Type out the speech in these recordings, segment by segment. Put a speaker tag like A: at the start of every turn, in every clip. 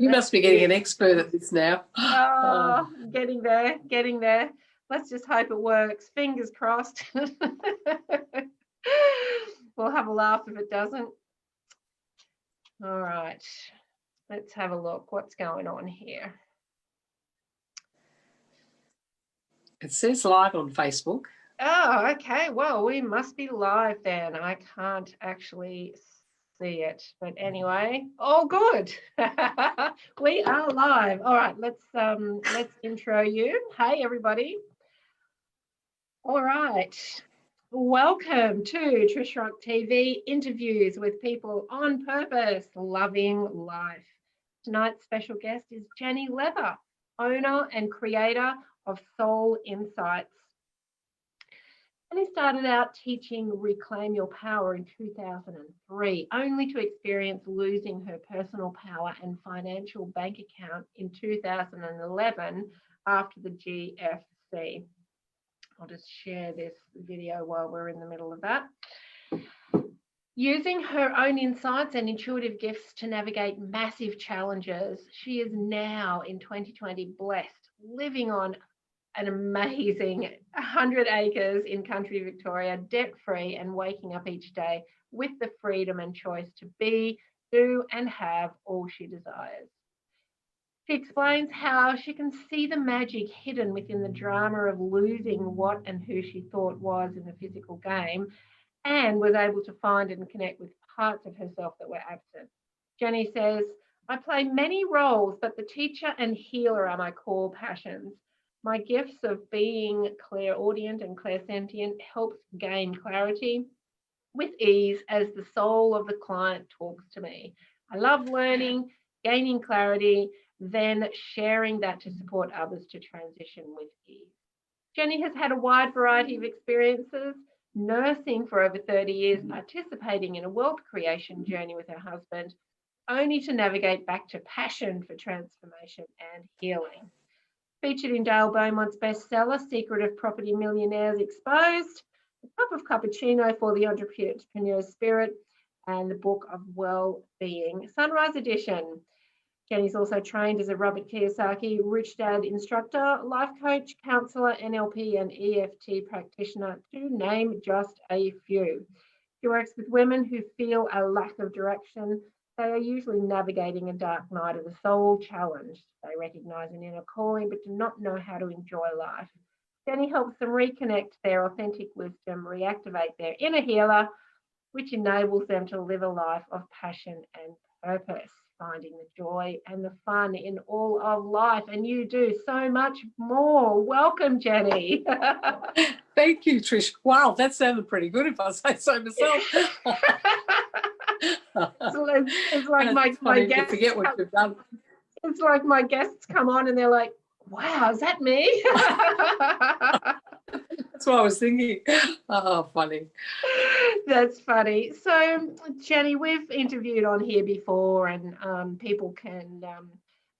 A: You must be getting an expert at this now.
B: Oh, getting there. Let's just hope it works. Fingers crossed. We'll have a laugh if it doesn't. All right, let's have a look. What's going on here?
A: It says live on Facebook.
B: Oh, okay. Well, we must be live then. I can't actually see it, but anyway, all good. We are live. All right, let's intro you. Hey, everybody. All right. Welcome to TrishRockTV interviews with people on purpose, loving life. Tonight's special guest is Jenny Leather, owner and creator of Soul Insights. Jenny started out teaching Reclaim Your Power in 2003, only to experience losing her personal power and financial bank account in 2011 after the GFC. I'll just share this video while we're in the middle of that. Using her own insights and intuitive gifts to navigate massive challenges, she is now in 2020 blessed, living on an amazing 100 acres in country Victoria, debt-free, and waking up each day with the freedom and choice to be, do, and have all she desires. She explains how she can see the magic hidden within the drama of losing what and who she thought was in the physical game, and was able to find and connect with parts of herself that were absent. Jenny says, I play many roles, but the teacher and healer are my core passions. My gifts of being clairaudient and clairsentient helps gain clarity with ease as the soul of the client talks to me. I love learning, gaining clarity, then sharing that to support others to transition with ease. Jenny has had a wide variety of experiences, nursing for over 30 years, participating in a wealth creation journey with her husband, only to navigate back to passion for transformation and healing. Featured in Dale Beaumont's bestseller, Secret of Property Millionaires Exposed, A Cup of Cappuccino for the Entrepreneur Spirit, and the Book of Well-Being, Sunrise Edition. Jenny's also trained as a Robert Kiyosaki Rich Dad instructor, life coach, counsellor, NLP and EFT practitioner, to name just a few. She works with women who feel a lack of direction. They are usually navigating a dark night of the soul challenge. They recognise an inner calling but do not know how to enjoy life. Jenny helps them reconnect their authentic wisdom, reactivate their inner healer, which enables them to live a life of passion and purpose, finding the joy and the fun in all of life. And you do so much more. Welcome, Jenny.
A: Thank you, Trish. Wow, that sounded pretty good if I say so myself.
B: It's like my guests
A: forget what you've done.
B: It's like my guests come on and they're like, wow, is that me?
A: That's what I was thinking. Oh, funny.
B: That's funny. So, Jenny, we've interviewed on here before, and people can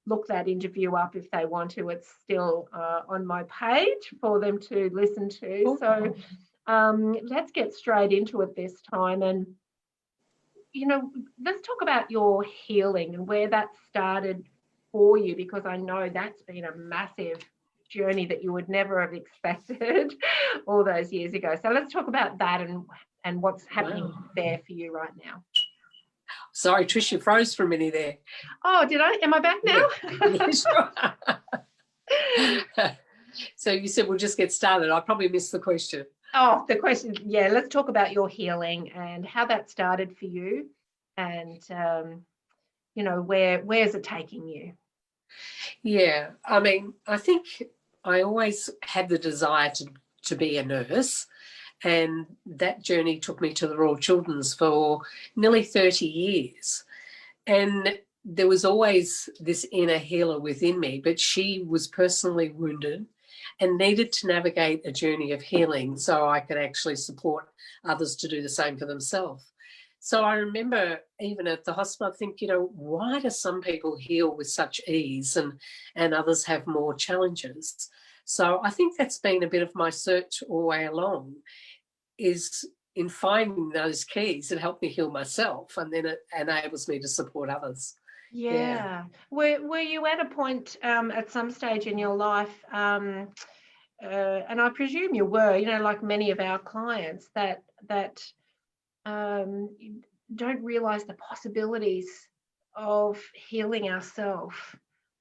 B: look that interview up if they want to. It's still on my page for them to listen to. So let's get straight into it this time. And, you know, let's talk about your healing and where that started for you, because I know that's been a massive journey that you would never have expected all those years ago. So let's talk about that and what's happening there for you right now.
A: Sorry, Trish, you froze for a minute there.
B: Oh, did I? Am I back now?
A: Yeah. So you said we'll just get started. I probably missed the question.
B: Oh, the question, yeah, let's talk about your healing and how that started for you, and you know, where's it taking you?
A: Yeah, I mean, I think I always had the desire to be a nurse, and that journey took me to the Royal Children's for nearly 30 years. And there was always this inner healer within me, but she was personally wounded and needed to navigate a journey of healing so I could actually support others to do the same for themselves. So I remember even at the hospital, I think, you know, why do some people heal with such ease and others have more challenges? So I think that's been a bit of my search all the way along, is in finding those keys that help me heal myself, and then it enables me to support others.
B: Yeah. Were you at a point at some stage in your life, and I presume you were, you know, like many of our clients, that don't realize the possibilities of healing ourselves,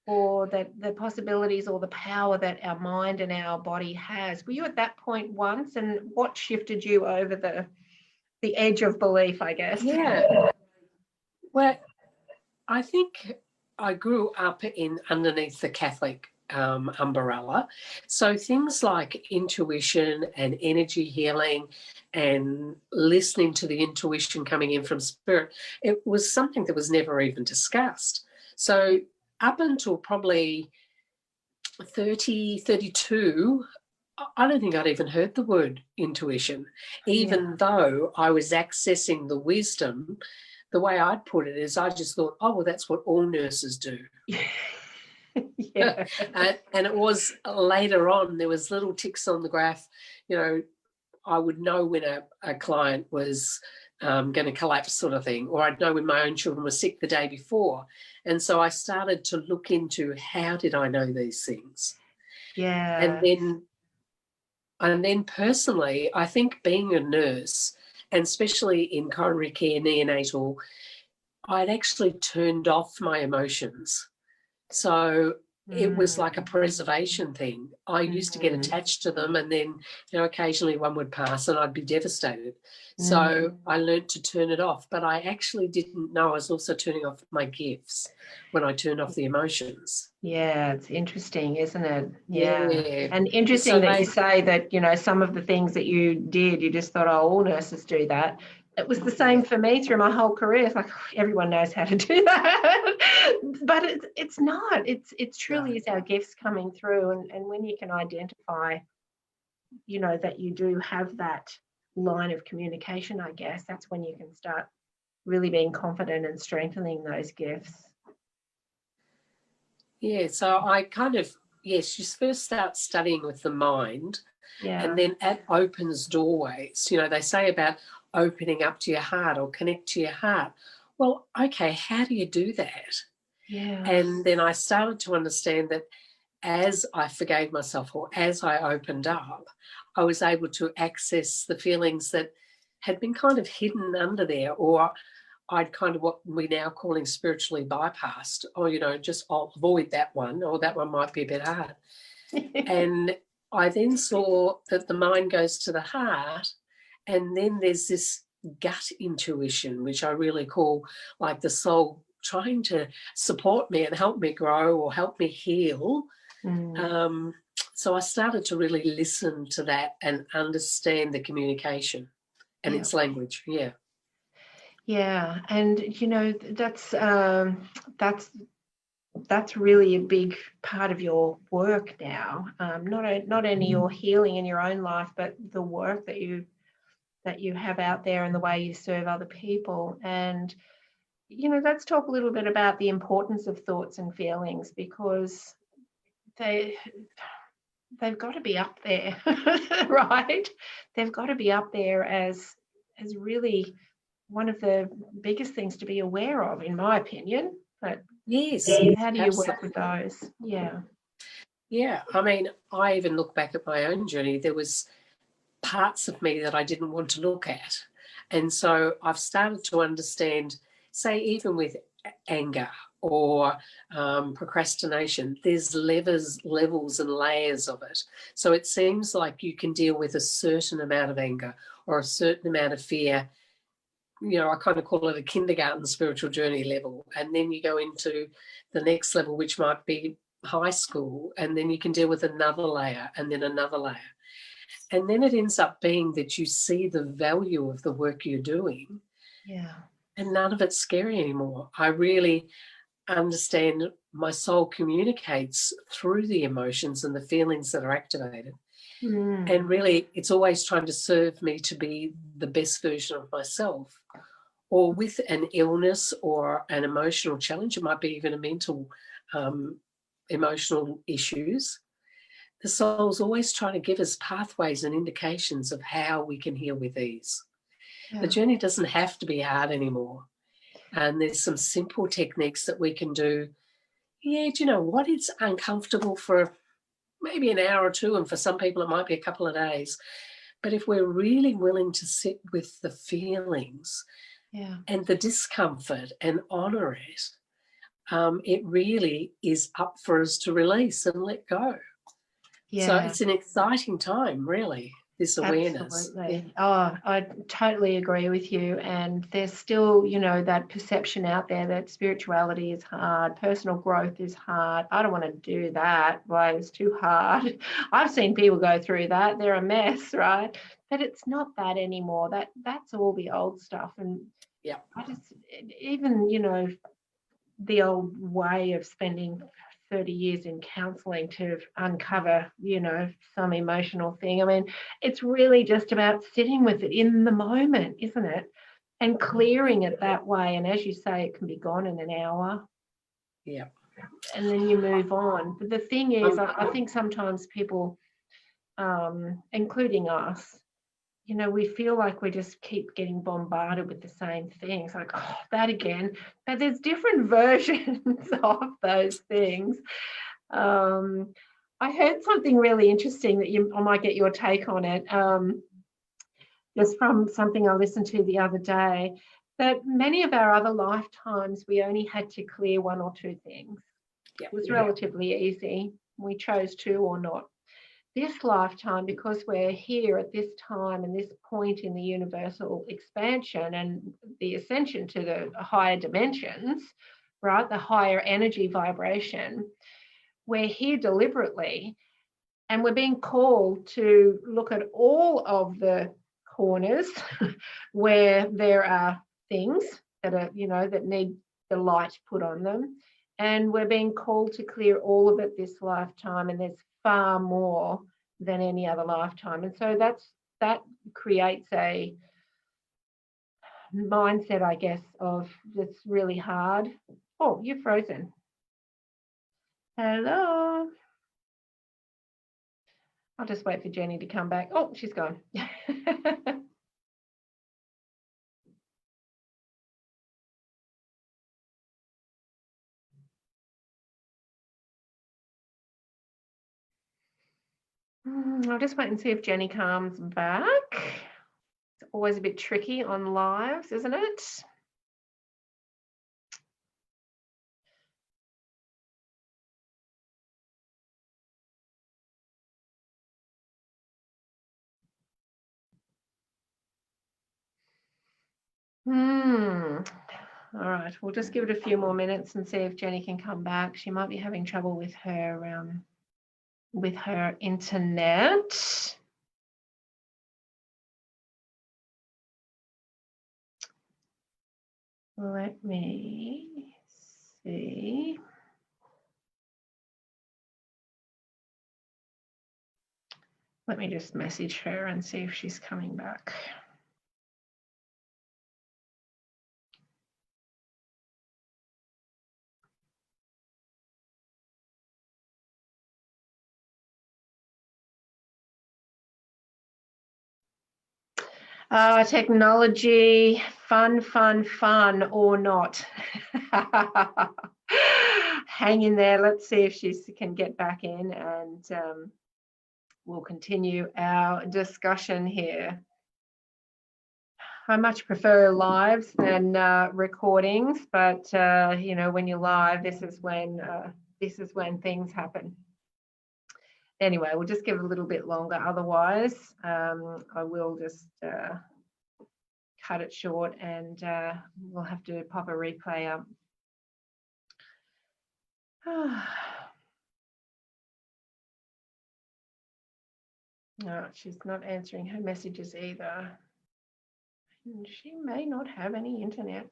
B: or that the possibilities or the power that our mind and our body has? Were you at that point once, and what shifted you over the edge of belief, I guess?
A: Yeah. Well, I think I grew up in underneath the Catholic umbrella. So things like intuition and energy healing and listening to the intuition coming in from spirit, it was something that was never even discussed. So up until probably 30, 32, I don't think I'd even heard the word intuition, even though I was accessing the wisdom. The way I'd put it is I just thought, oh, well, that's what all nurses do.
B: Yeah.
A: And it was later on, there was little ticks on the graph. You know, I would know when a client was going to collapse, sort of thing, or I'd know when my own children were sick the day before. And so I started to look into, how did I know these things?
B: Yeah.
A: And then personally, I think being a nurse, and especially in coronary care, neonatal, I'd actually turned off my emotions. So it was like a preservation thing. I used to get attached to them, and then, you know, occasionally one would pass and I'd be devastated. So I learned to turn it off, but I actually didn't know I was also turning off my gifts when I turned off the emotions.
B: Yeah, it's interesting, isn't it? Yeah.
A: Yeah.
B: And interesting
A: So
B: that you say that, you know, some of the things that you did, you just thought, oh, all nurses do that. It was the same for me through my whole career. It's like, everyone knows how to do that. But it's not. It's truly is our gifts coming through. And when you can identify, you know, that you do have that line of communication, I guess, that's when you can start really being confident and strengthening those gifts.
A: yeah, so I kind of, yes, you first start studying with the mind,
B: Yeah.
A: and then it opens doorways. You know, they say about opening up to your heart or connect to your heart. Well, okay, how do you do that?
B: Yeah.
A: And then I started to understand that as I forgave myself, or as I opened up, I was able to access the feelings that had been kind of hidden under there, or I'd kind of, what we're now calling, spiritually bypassed. Or, you know, just I'll avoid that one, or that one might be a bit hard. And I then saw that the mind goes to the heart, and then there's this gut intuition, which I really call like the soul trying to support me and help me grow or help me heal. So I started to really listen to that and understand the communication and its language. Yeah.
B: Yeah, and you know, that's really a big part of your work now. Not only your healing in your own life, but the work that you have out there and the way you serve other people. And you know, let's talk a little bit about the importance of thoughts and feelings, because they've got to be up there, right? They've got to be up there as really one of the biggest things to be aware of, in my opinion. But
A: Yes.
B: how do you
A: Absolutely.
B: work with those? Yeah.
A: Yeah. I mean, I even look back at my own journey. There was parts of me that I didn't want to look at. And so I've started to understand, say, even with anger or procrastination, there's levels and layers of it. So it seems like you can deal with a certain amount of anger or a certain amount of fear. You know, I kind of call it a kindergarten spiritual journey level. And then you go into the next level, which might be high school, and then you can deal with another layer and then another layer. And then it ends up being that you see the value of the work you're doing.
B: Yeah.
A: And none of it's scary anymore. I really understand my soul communicates through the emotions and the feelings that are activated. And really, it's always trying to serve me to be the best version of myself. Or with an illness or an emotional challenge, it might be even a mental emotional issues. The soul's always trying to give us pathways and indications of how we can heal with ease.
B: Yeah.
A: The journey doesn't have to be hard anymore. And there's some simple techniques that we can do. Yeah, do you know what? It's uncomfortable for maybe an hour or two, and for some people it might be a couple of days. But if we're really willing to sit with the feelings and the discomfort and honour it really is up for us to release and let go. So it's an exciting time, really, this awareness.
B: Absolutely. Oh, I totally agree with you. And there's still, that perception out there that spirituality is hard, personal growth is hard. I don't want to do that. Why, it's too hard. I've seen people go through that. They're a mess, right? But it's not that anymore. That's all the old stuff. And
A: yeah,
B: I just, even, the old way of spending 30 years in counseling to uncover, some emotional thing. I mean, it's really just about sitting with it in the moment, isn't it? And clearing it that way. And as you say, it can be gone in an hour.
A: Yeah.
B: And then you move on. But the thing is, I think sometimes people, including us, we feel like we just keep getting bombarded with the same things, like, oh, that again. But there's different versions of those things. I heard something really interesting that I might get your take on it, just from something I listened to the other day, that many of our other lifetimes, we only had to clear one or two things. It was relatively easy. We chose to or not. This lifetime, because we're here at this time and this point in the universal expansion and the ascension to the higher dimensions, right, the higher energy vibration, we're here deliberately, and we're being called to look at all of the corners where there are things that are, that need the light put on them. And we're being called to clear all of it this lifetime, and there's far more than any other lifetime. And so that creates a mindset, I guess, of it's really hard. Oh, you're frozen. Hello. I'll just wait for Jenny to come back. Oh, she's gone. I'll just wait and see if Jenny comes back. It's always a bit tricky on lives, isn't it? All right, we'll just give it a few more minutes and see if Jenny can come back. She might be having trouble with her internet. Let me see. Let me just message her and see if she's coming back. Technology, fun or not. Hang in there. Let's see if she can get back in, and we'll continue our discussion here. I much prefer lives than recordings, but when you're live, this is when things happen. Anyway, we'll just give it a little bit longer. Otherwise, I will just cut it short, and we'll have to pop a replay up. No, she's not answering her messages either. And she may not have any internet.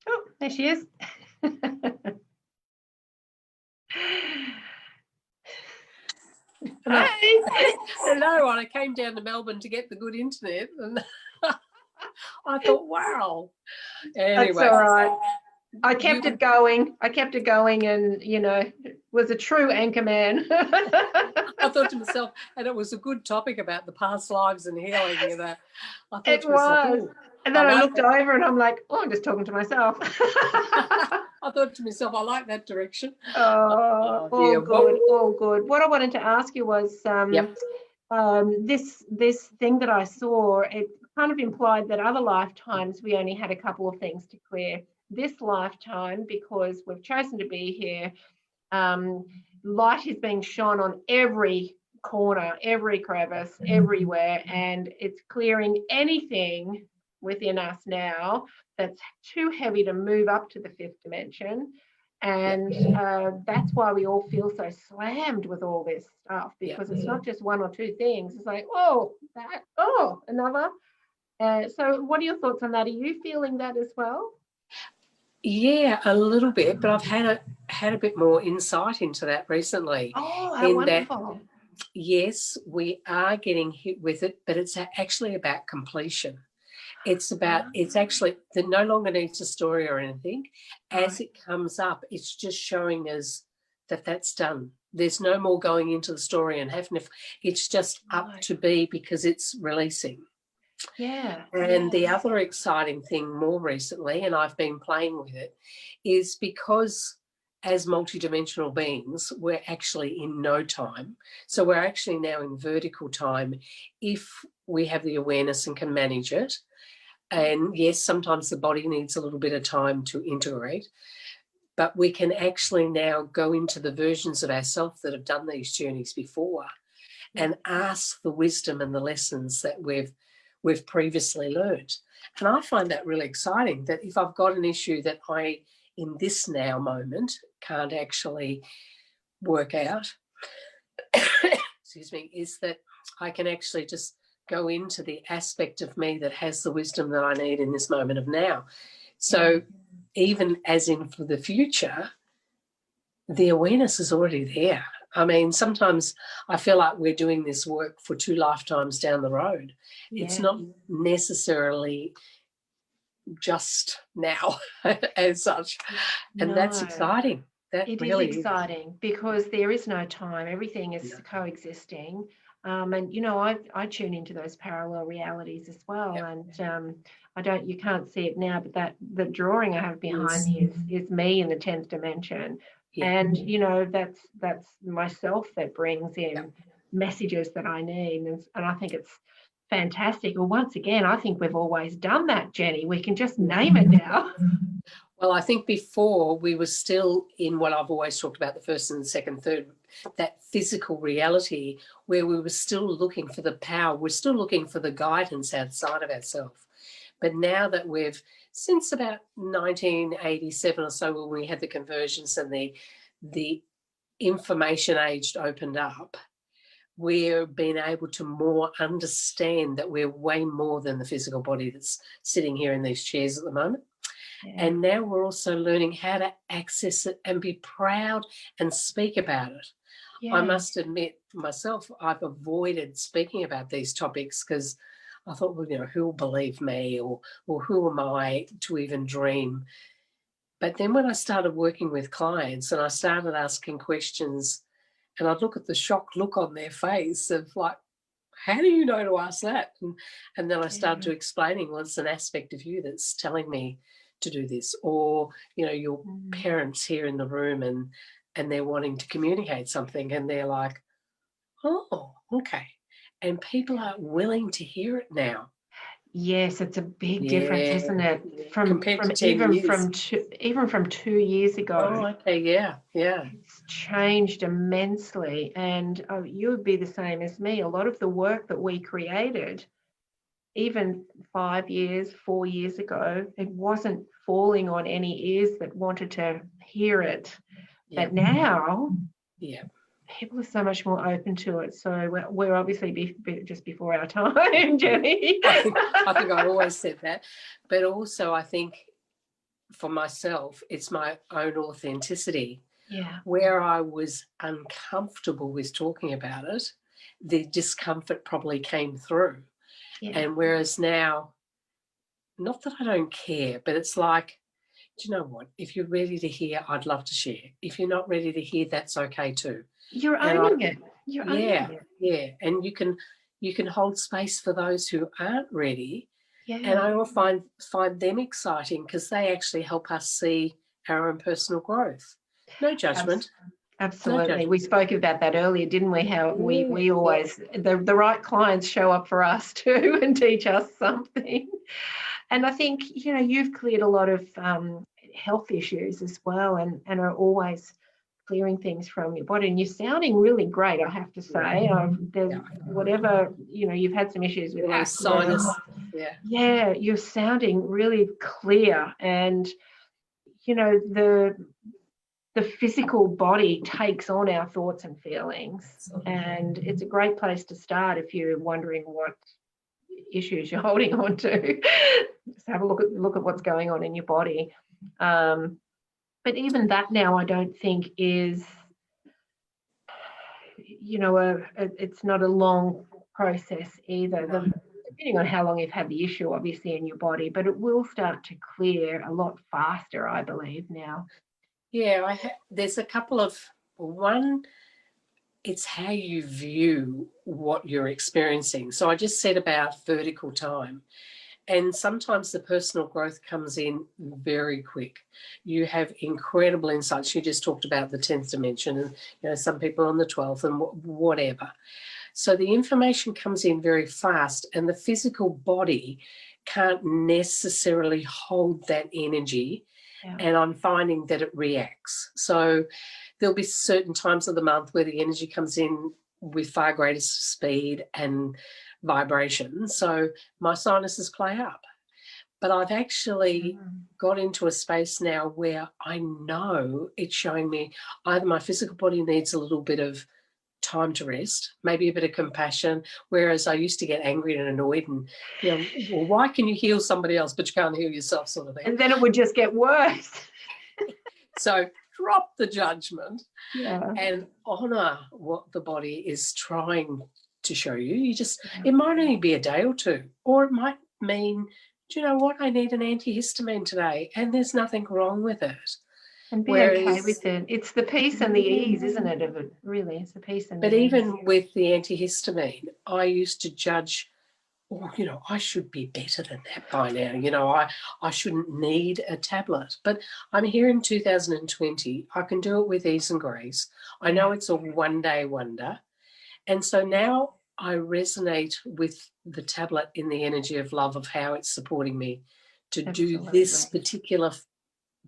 B: Oh, there she is.
A: No, I came down to Melbourne to get the good internet, and I thought, wow. Anyway,
B: that's all right. I kept it going. And, was a true anchor man.
A: I thought to myself, and it was a good topic about the past lives and healing. I thought
B: It
A: to myself,
B: was. And then I looked over and I'm like, oh, I'm just talking to myself.
A: I thought to myself, I like that direction.
B: Oh, all good, all good. What I wanted to ask you was this thing that I saw, it kind of implied that other lifetimes we only had a couple of things to clear. This lifetime, because we've chosen to be here, light is being shone on every corner, every crevice, everywhere, and it's clearing anything within us now that's too heavy to move up to the fifth dimension. And that's why we all feel so slammed with all this stuff, because it's not just one or two things. It's like, another. So what are your thoughts on that? Are you feeling that as well?
A: Yeah, a little bit, but I've had a bit more insight into that recently.
B: Oh, how wonderful.
A: Yes, we are getting hit with it, but it's actually about completion. It's actually, that no longer needs a story or anything. As it comes up, it's just showing us that that's done. There's no more going into the story and having to, it's just up to be, because it's releasing.
B: Yeah.
A: And the other exciting thing more recently, and I've been playing with it, is because as multidimensional beings, we're actually in no time. So we're actually now in vertical time if we have the awareness and can manage it. And yes, sometimes the body needs a little bit of time to integrate, but we can actually now go into the versions of ourselves that have done these journeys before and ask the wisdom and the lessons that we've previously learned. And I find that really exciting, that if I've got an issue that I, in this now moment, can't actually work out, excuse me, is that I can actually just go into the aspect of me that has the wisdom that I need in this moment of now. So even as in for the future, the awareness is already there. I mean, sometimes I feel like we're doing this work for 2 lifetimes down the road. It's not necessarily just now as such. And that's exciting. That
B: it
A: really
B: is exciting, because there is no time. Everything is coexisting. And, I tune into those parallel realities as well. And you can't see it now, but the drawing I have behind me is me in the 10th dimension. And, that's myself that brings in messages that I need. And I think it's fantastic. Well, once again, I think we've always done that, Jenny. We can just name it now.
A: Well, I think before we were still in what I've always talked about, the first and the second, third, that physical reality where we were still looking for the power. We're still looking for the guidance outside of ourselves. But now that since about 1987 or so, when we had the conversions and the information age opened up, we're being able to more understand that we're way more than the physical body that's sitting here in these chairs at the moment. And now we're also learning how to access it and be proud and speak about it. I must admit myself, I've avoided speaking about these topics because I thought, well, who will believe me, or who am I to even dream? But then when I started working with clients and I started asking questions, and I'd look at the shocked look on their face of like, how do you know to ask that? And then I started to explaining, well, it's an aspect of you that's telling me to do this, or your parents here in the room and they're wanting to communicate something, and they're like, oh, okay. And people are willing to hear it now.
B: Yes, it's a big difference, isn't it? From even from 2 years ago.
A: Oh, okay, yeah.
B: It's changed immensely, and you would be the same as me. A lot of the work that we created, even 5 years, 4 years ago, it wasn't falling on any ears that wanted to hear it. But now, people are so much more open to it. So we're obviously just before our time, Jenny.
A: I think I always said that. But also I think for myself, it's my own authenticity.
B: Yeah.
A: Where I was uncomfortable with talking about it, the discomfort probably came through.
B: Yeah.
A: And whereas now, not that I don't care, but it's like, do you know what? If you're ready to hear, I'd love to share. If you're not ready to hear, that's okay too.
B: You're
A: And
B: owning it. You're owning it.
A: yeah. And you can hold space for those who aren't ready.
B: Yeah.
A: And I will find them exciting because they actually help us see our own personal growth. No judgment.
B: Absolutely. We spoke about that earlier, didn't we? How we always, the right clients show up for us too and teach us something. And I think, you've cleared a lot of health issues as well, and are always clearing things from your body. And you're sounding really great, I have to say. There's whatever, you've had some issues with asthma.
A: Sinus.
B: Yeah, you're sounding really clear, and the physical body takes on our thoughts and feelings, and it's a great place to start if you're wondering what issues you're holding on to. Just have a look at what's going on in your body. But even that now, I don't think is, it's not a long process either. Depending on how long you've had the issue, obviously, in your body, but it will start to clear a lot faster, I believe, now.
A: Yeah, there's a couple of, one, it's how you view what you're experiencing. So I just said about vertical time. And sometimes the personal growth comes in very quick. You have incredible insights. You just talked about the 10th dimension and, some people on the 12th and whatever. So the information comes in very fast, and the physical body can't necessarily hold that energy. Yeah. And I'm finding that it reacts. So there'll be certain times of the month where the energy comes in with far greater speed and vibration. So my sinuses play up. But I've actually got into a space now where I know it's showing me either my physical body needs a little bit of time to rest, maybe a bit of compassion, whereas I used to get angry and annoyed and, well, why can you heal somebody else but you can't heal yourself, sort of thing.
B: And then it would just get worse.
A: So drop the judgment and honour what the body is trying to show you. It might only be a day or two, or it might mean, do you know what, I need an antihistamine today, and there's nothing wrong with it.
B: And be okay with it. It's the peace and the ease, isn't it, of it, really? It's the peace and the ease. But
A: even with the antihistamine, I used to judge, I should be better than that by now. I shouldn't need a tablet. But I'm here in 2020. I can do it with ease and grace. I know it's a one-day wonder. And so now I resonate with the tablet in the energy of love, of how it's supporting me to do this particular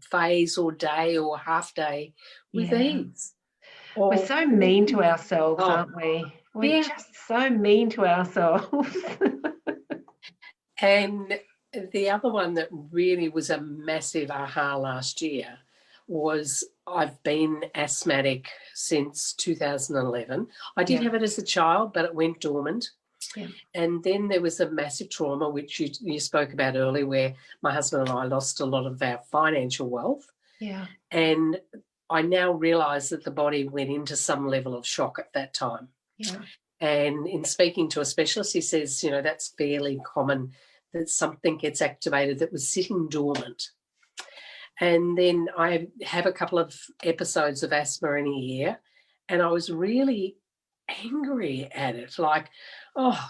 A: phase or day or half day with ease.
B: We're so mean to ourselves, aren't we? We're just so mean to ourselves.
A: And the other one that really was a massive aha last year was, I've been asthmatic since 2011. I did have it as a child, but it went dormant. Yeah. And then there was a massive trauma, which you spoke about earlier, where my husband and I lost a lot of our financial wealth. Yeah. And I now realise that the body went into some level of shock at that time. Yeah. And in speaking to a specialist, he says, that's fairly common, that something gets activated that was sitting dormant. And then I have a couple of episodes of asthma in a year, and I was really angry at it, like,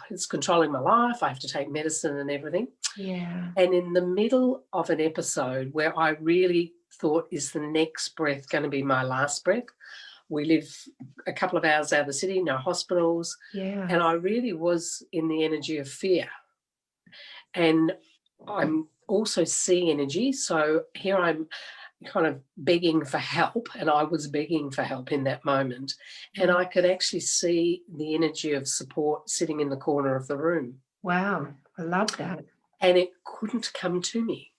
A: it's controlling my life, I have to take medicine and everything. Yeah. And in the middle of an episode where I really thought, is the next breath going to be my last breath? We live a couple of hours out of the city, no hospitals. Yeah. And I really was in the energy of fear. And I'm also sea energy. So here I'm kind of begging for help, and I was begging for help in that moment. And I could actually see the energy of support sitting in the corner of the room.
B: Wow, I love that.
A: And it couldn't come to me.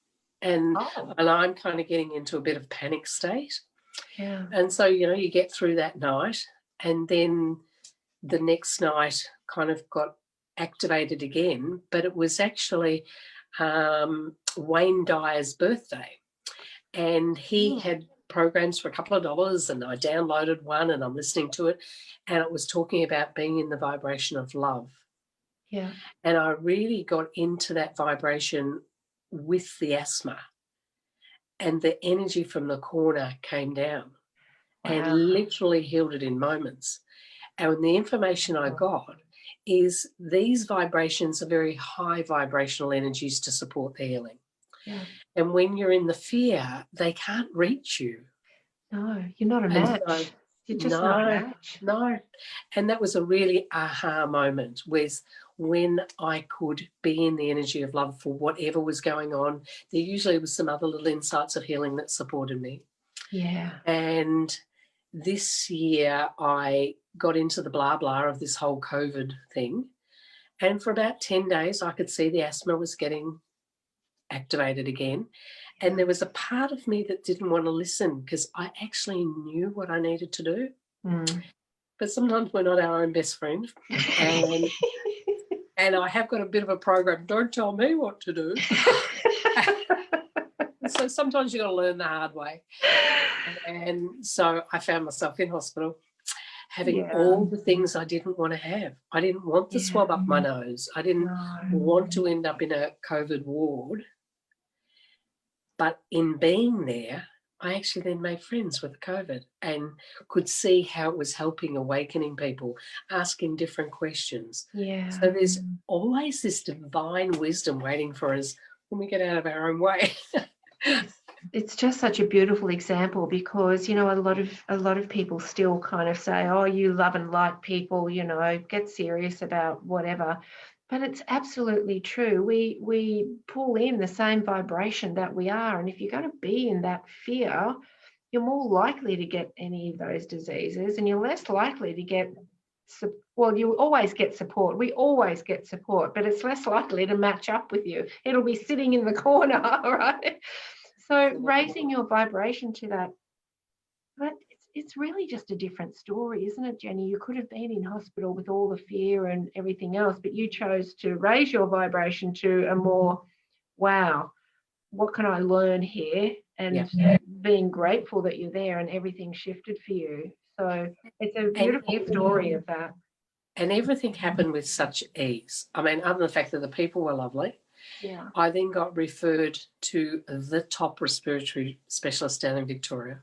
A: And I'm kind of getting into a bit of panic state. Yeah. And so, you get through that night, and then the next night kind of got activated again, but it was actually Wayne Dyer's birthday. and he had programs for a couple of dollars, and I downloaded one and I'm listening to it, and it was talking about being in the vibration of love.
B: Yeah.
A: And I really got into that vibration with the asthma, and the energy from the corner came down and literally healed it in moments. And the information I got is these vibrations are very high vibrational energies to support the healing.
B: Yeah.
A: And when you're in the fear, they can't reach you.
B: No, you're not a match. So, you're just not a match.
A: No. And that was a really aha moment, was when I could be in the energy of love for whatever was going on. There usually was some other little insights of healing that supported me.
B: Yeah.
A: And this year I got into the blah blah of this whole COVID thing. And for about 10 days, I could see the asthma was getting activated again. And there was a part of me that didn't want to listen because I actually knew what I needed to do. But sometimes we're not our own best friend. And I have got a bit of a program, don't tell me what to do. So sometimes you've got to learn the hard way. And so I found myself in hospital having all the things I didn't want to have. I didn't want the swab up my nose. I didn't want to end up in a COVID ward. But in being there, I actually then made friends with COVID and could see how it was helping, awakening people, asking different questions.
B: Yeah.
A: So there's always this divine wisdom waiting for us when we get out of our own way.
B: It's just such a beautiful example because, you know, a lot of people still kind of say, oh, you love and light people, you know, get serious about whatever. But it's absolutely true. We pull in the same vibration that we are. And if you're going to be in that fear, you're more likely to get any of those diseases, and you're less likely to get, well, you always get support. We always get support, but it's less likely to match up with you. It'll be sitting in the corner, right? So raising your vibration to that, but it's really just a different story, isn't it, Jenny? You could have been in hospital with all the fear and everything else, but you chose to raise your vibration to a more, wow, what can I learn here? And being grateful that you're there and everything shifted for you. So it's a beautiful story of that.
A: And everything happened with such ease. I mean, other than the fact that the people were lovely.
B: Yeah.
A: I then got referred to the top respiratory specialist down in Victoria.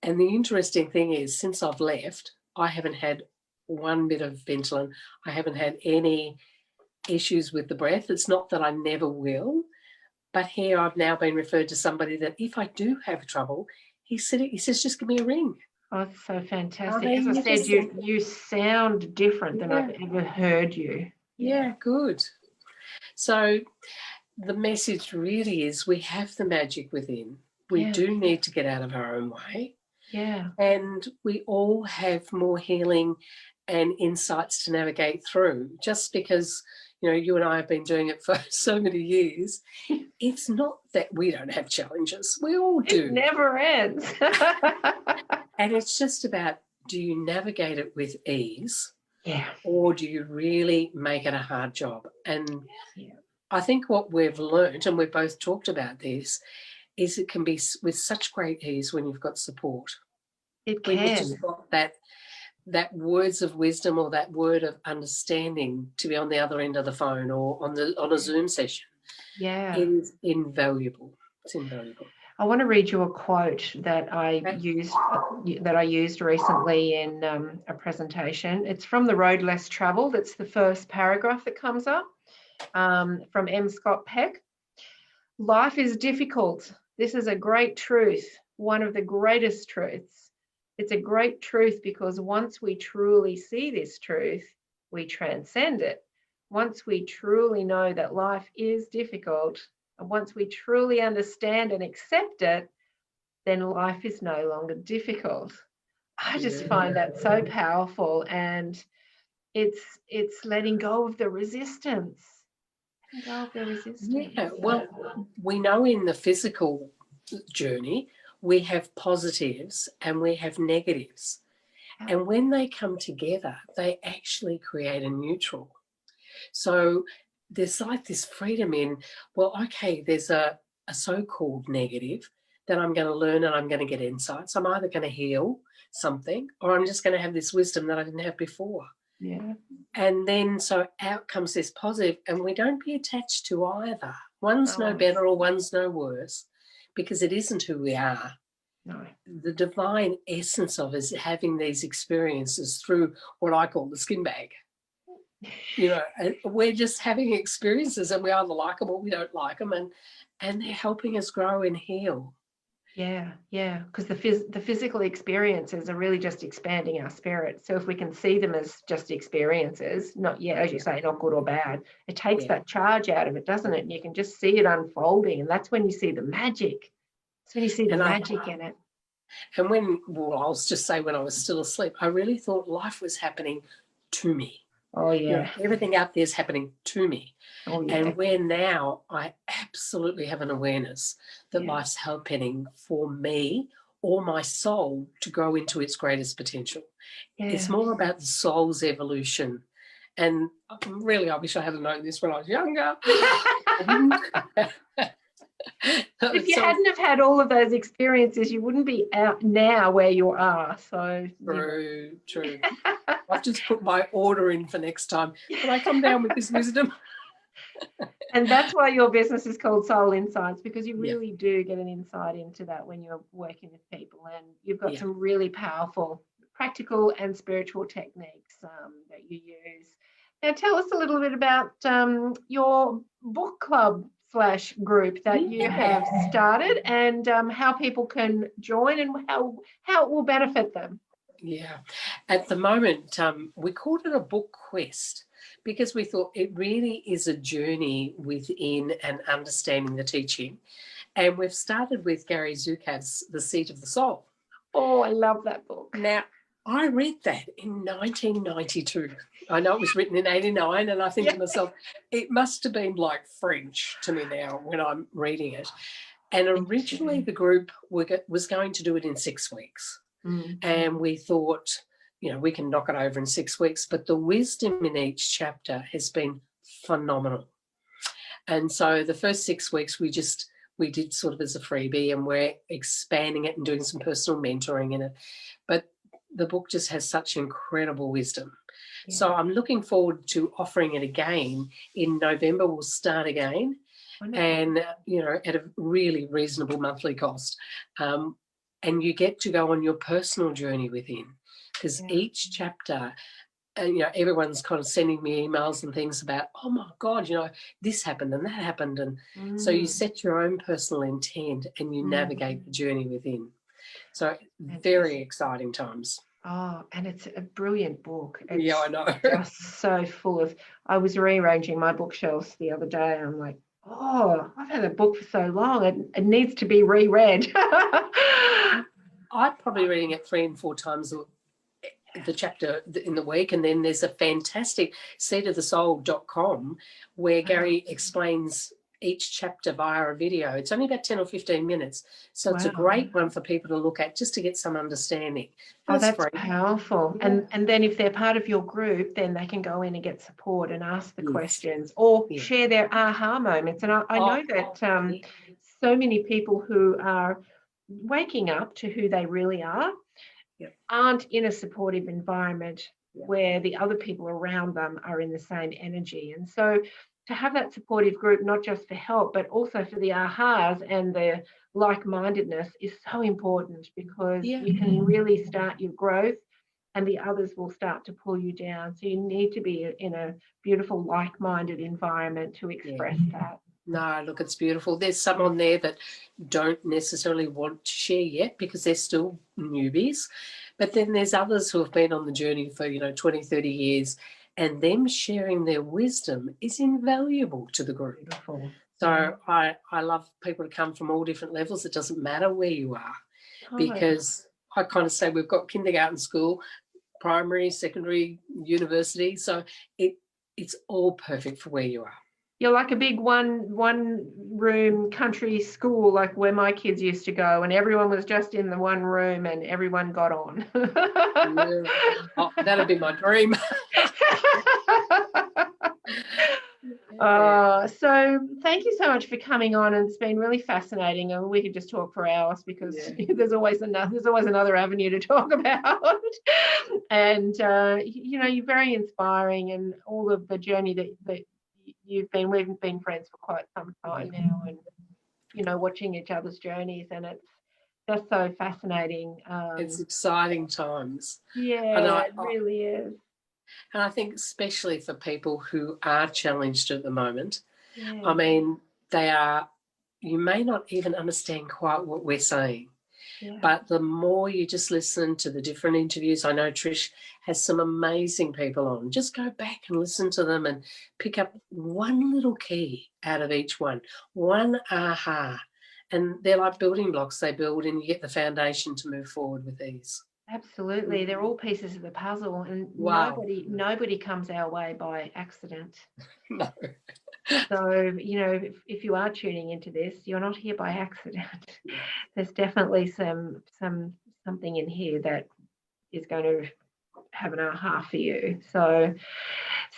A: And the interesting thing is, since I've left, I haven't had one bit of Ventolin. I haven't had any issues with the breath. It's not that I never will, but here I've now been referred to somebody that if I do have trouble, he says, just give me a ring.
B: Oh, it's so fantastic.
A: I mean,
B: as I said, you sound different than I've ever heard you.
A: Yeah, good. So the message really is we have the magic within. We do need to get out of our own way.
B: Yeah.
A: And we all have more healing and insights to navigate through. Just because, you know, you and I have been doing it for so many years, it's not that we don't have challenges. We all do.
B: It never ends.
A: And it's just about, do you navigate it with ease?
B: Yeah.
A: Or do you really make it a hard job? And I think what we've learned, and we've both talked about this, is it can be with such great ease when you've got support.
B: It can.
A: When you've just got that words of wisdom or that word of understanding to be on the other end of the phone or on a Zoom session.
B: Yeah.
A: It is invaluable. It's invaluable.
B: I want to read you a quote that I used recently in a presentation. It's from The Road Less Travelled. It's the first paragraph that comes up from M. Scott Peck. Life is difficult. This is a great truth, one of the greatest truths. It's a great truth because once we truly see this truth, we transcend it. Once we truly know that life is difficult, and once we truly understand and accept it, then life is no longer difficult. I just find that so powerful, and it's letting go of the resistance. Letting go of the resistance.
A: Yeah, well, we know in the physical journey, we have positives and we have negatives. And when they come together, they actually create a neutral. So there's like this freedom in, well, okay, there's a so-called negative. that I'm going to learn and I'm going to get insights. I'm either going to heal something or I'm just going to have this wisdom that I didn't have before.
B: Yeah.
A: And then so out comes this positive, and we don't be attached to either. One's no
B: Oh,
A: better or one's no worse, because it isn't who we are.
B: no.
A: The divine essence of us having these experiences through what I call the skin bag. You know, we're just having experiences, and we either like them or we don't like them, and they're helping us grow and heal.
B: Yeah, yeah, because the physical experiences are really just expanding our spirit. So if we can see them as just experiences, not, yeah, as you say, not good or bad, it takes that charge out of it, doesn't it? And you can just see it unfolding, and that's when you see the magic. That's when you see the magic in it.
A: And I'll just say when I was still asleep, I really thought life was happening to me.
B: Oh, yeah.
A: You know, everything out there is happening to me.
B: Oh, yeah.
A: And where now I absolutely have an awareness that life's happening for me or my soul to grow into its greatest potential.
B: Yeah.
A: It's more about the soul's evolution. And really, I wish I had known this when I was younger.
B: If you hadn't have had all of those experiences, you wouldn't be out now where you are. So
A: True. I've just put my order in for next time. Can I come down with this wisdom?
B: And that's why your business is called Soul Insights, because you really do get an insight into that when you're working with people, and you've got some really powerful practical and spiritual techniques that you use. Now, tell us a little bit about your book club / group that you have started, and how people can join and how it will benefit them.
A: Yeah. At the moment, we called it a book quest because we thought it really is a journey within and understanding the teaching. And we've started with Gary Zukav's The Seat of the Soul.
B: Oh, I love that book.
A: Now, I read that in 1992. I know it was written in 89, and I think to myself, it must have been like French to me now when I'm reading it. And originally the group was going to do it in 6 weeks. And we thought, you know, we can knock it over in 6 weeks, but the wisdom in each chapter has been phenomenal. And so the first 6 weeks we did sort of as a freebie, and we're expanding it and doing some personal mentoring in it. But the book just has such incredible wisdom. Yeah. So I'm looking forward to offering it again. In November, we'll start again. Wonderful. And, you know, at a really reasonable monthly cost. And you get to go on your personal journey within, because each chapter, you know, everyone's kind of sending me emails and things about, oh my God, you know, this happened and that happened. And so you set your own personal intent and you navigate the journey within. So very exciting times.
B: Oh, and it's a brilliant book.
A: It's I know.
B: Just so full of, I was rearranging my bookshelves the other day, and I'm like, oh, I've had a book for so long. It needs to be reread.
A: I'm probably reading it 3 and 4 times the chapter in the week. And then there's a fantastic seatofthesoul.com where Gary explains each chapter via a video. It's only about 10 or 15 minutes. So it's a great one for people to look at just to get some understanding.
B: That's powerful. And then if they're part of your group, then they can go in and get support and ask the questions or share their aha moments. And I know that so many people who are waking up to who they really are aren't in a supportive environment where the other people around them are in the same energy. And so to have that supportive group, not just for help, but also for the ahas and the like-mindedness is so important, because you can really start your growth and the others will start to pull you down. So you need to be in a beautiful, like-minded environment to express that.
A: No, look, it's beautiful. There's some on there that don't necessarily want to share yet because they're still newbies. But then there's others who have been on the journey for, 20, 30 years, and them sharing their wisdom is invaluable to the group. Beautiful. So I love people to come from all different levels. It doesn't matter where you are, because I kind of say we've got kindergarten, school, primary, secondary, university. So it's all perfect for where you are.
B: You're like a big one room country school, like where my kids used to go, and everyone was just in the one room and everyone got on.
A: That'd be my dream.
B: So thank you so much for coming on, and it's been really fascinating, and we could just talk for hours because there's always another avenue to talk about. And you're very inspiring, and all of the journey that we've been friends for quite some time now, and watching each other's journeys, and it's just so fascinating.
A: It's exciting times.
B: Yeah, it really is.
A: And I think especially for people who are challenged at the moment,
B: Yeah.
A: I mean, you may not even understand quite what we're saying, but the more you just listen to the different interviews, I know Trish has some amazing people on. Just go back and listen to them and pick up one little key out of each one aha. And they're like building blocks they build, and you get the foundation to move forward with ease.
B: Absolutely. They're all pieces of the puzzle, and nobody comes our way by accident.
A: No.
B: So, if you are tuning into this, you're not here by accident. There's definitely something in here that is going to have an aha for you. So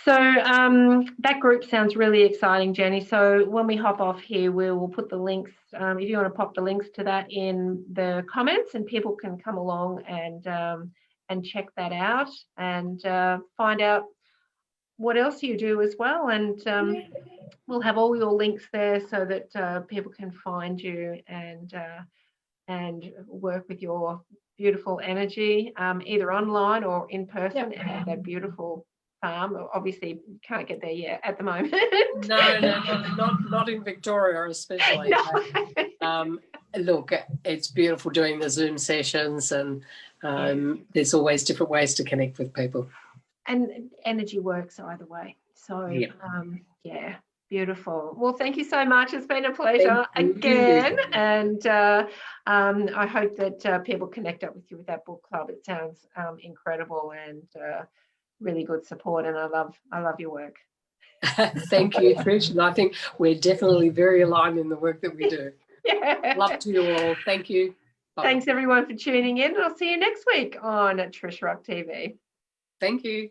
B: that group sounds really exciting, Jenny. So when we hop off here, we will put the links, if you want to pop the links to that in the comments, and people can come along and check that out, and find out what else you do as well. And we'll have all your links there so that people can find you and work with your beautiful energy, either online or in person at that beautiful farm. Obviously, can't get there yet at the moment.
A: No, not in Victoria, especially. No. Look, it's beautiful doing the Zoom sessions, and there's always different ways to connect with people.
B: And energy works either way. So, beautiful. Well, thank you so much. It's been a pleasure again. And I hope that people connect up with you with that book club. It sounds incredible and really good support. And I love your work.
A: Thank you, Trish. And I think we're definitely very aligned in the work that we do. Love to you all. Thank you. Bye.
B: Thanks, everyone, for tuning in. I'll see you next week on TrishRockTV.
A: Thank you.